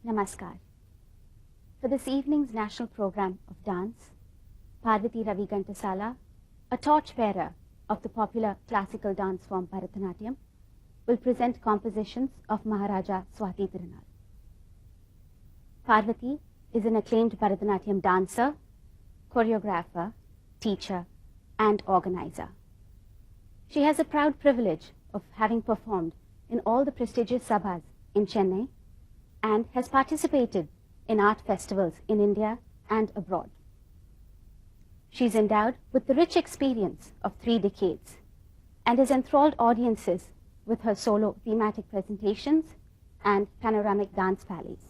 Namaskar. For this evening's national program of dance, Parvati Ravi Gantasala, a torchbearer of the popular classical dance form Bharatanatyam, will present compositions of Maharaja Swati Tirunal. Parvati is an acclaimed Bharatanatyam dancer, choreographer, teacher, and organizer. She has a proud privilege of having performed in all the prestigious sabhas in Chennai and has participated in art festivals in India and abroad. She is endowed with the rich experience of 3 decades and has enthralled audiences with her solo thematic presentations and panoramic dance ballets,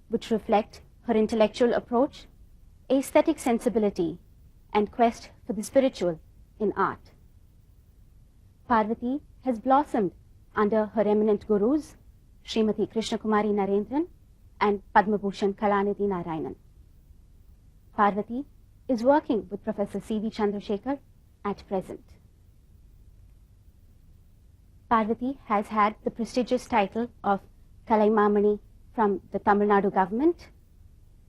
which reflect her intellectual approach, aesthetic sensibility, and quest for the spiritual in art. Parvati has blossomed under her eminent gurus, Srimati Krishna Kumari Narendran and Padma Bhushan Kalanidhi Narayanan. Parvati is working with Professor C.V. Chandrasekhar at present. Parvati has had the prestigious title of Kalaimamani from the Tamil Nadu government.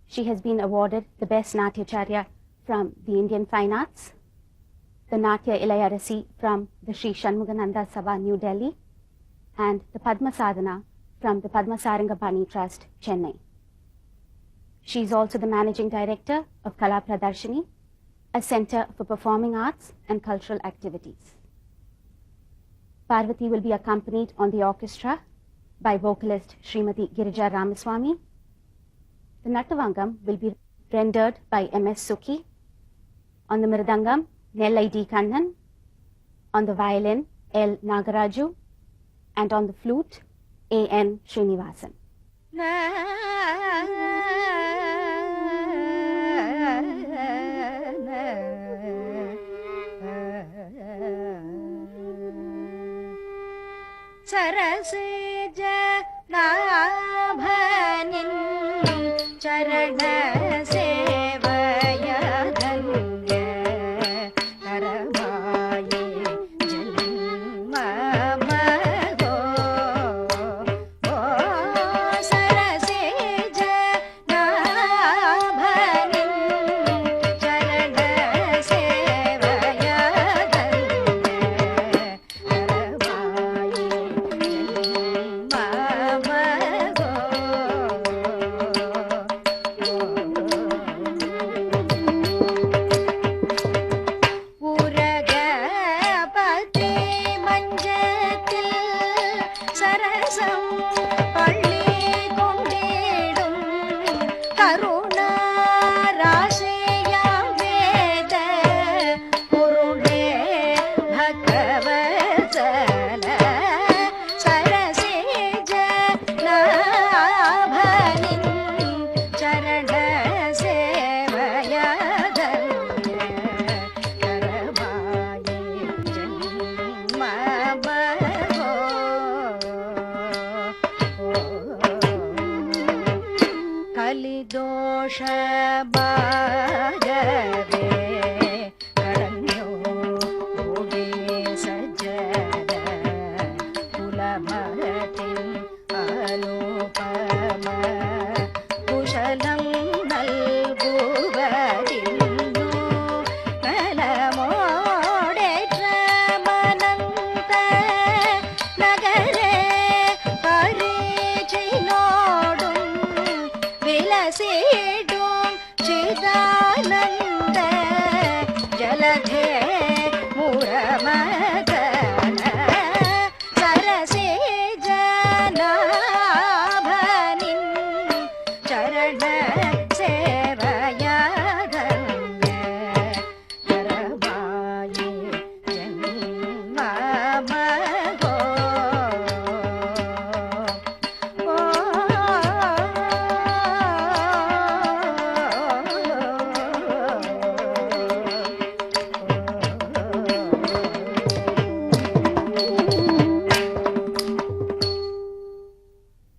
She has been awarded the Best Natyacharya from the Indian Fine Arts, the Natya Ilayarasi from the Sri Shanmugananda Sabha, New Delhi, and the Padma Sadhana from the Padma Sarangabani Trust, Chennai. She is also the Managing Director of Kala Pradarshini, a center for performing arts and cultural activities. Parvati will be accompanied on the orchestra by vocalist Srimati Girija Ramaswamy. The Nattavangam will be rendered by M.S. Sukhi. On the Mridangam, Nellai D. Kannan. On the violin, L. Nagaraju. And on the flute, A.N. Srinivasan. सरसेज नाभनिन् चरण सेवय धन्य करवाये जन्म मगो ओ सरसेज नाभनिन् चरण सेवय धन्य कलिदोष बागवे करण्यो भोगे सज्जन कुलभटिं अनुपम कुशलं नल्गुवरिन्नु नलमोडेट्र मनन्त नगरे परिचिनोडुं विलसिडुं चिदानन्द जलधे मुरमदन सरसिज नाभनिन् चरण सेवय धन्य करवाये जन्म मगो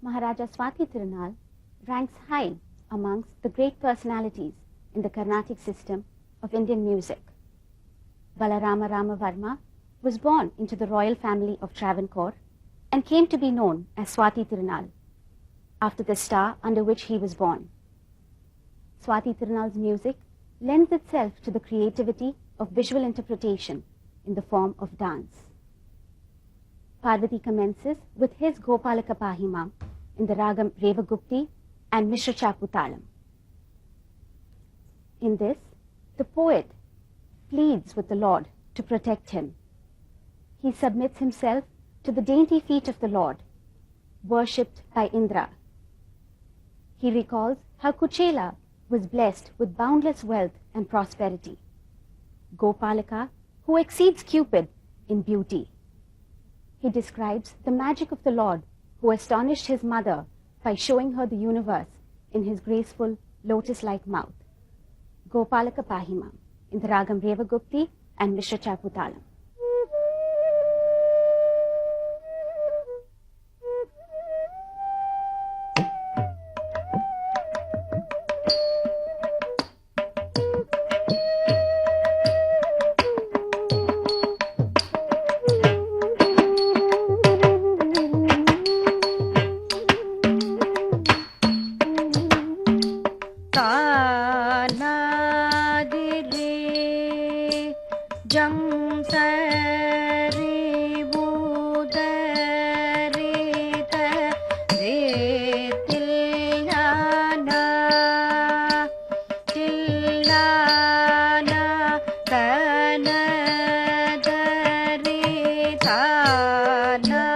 Maharaja Swati Tirunal ranks high amongst the great personalities in the Carnatic system of Indian music. Balarama Ramavarma was born into the royal family of Travancore and came to be known as Swati Tirunal. after the star under which he was born. Swati Tirunal's music lends itself to the creativity of visual interpretation in the form of dance. Parvati commences with his Gopalaka Pahimam in the ragam Revagupti and Mishra Chaputalam. In this, the poet pleads with the Lord to protect him. He submits himself to the dainty feet of the Lord, worshipped by Indra. He recalls how Kuchela was blessed with boundless wealth and prosperity. Gopalaka, who exceeds Cupid in beauty. He describes the magic of the Lord, who astonished his mother by showing her the universe in his graceful lotus-like mouth. Gopalaka Pahimam in the ragam Revagupti and Mishra Chaputalam. na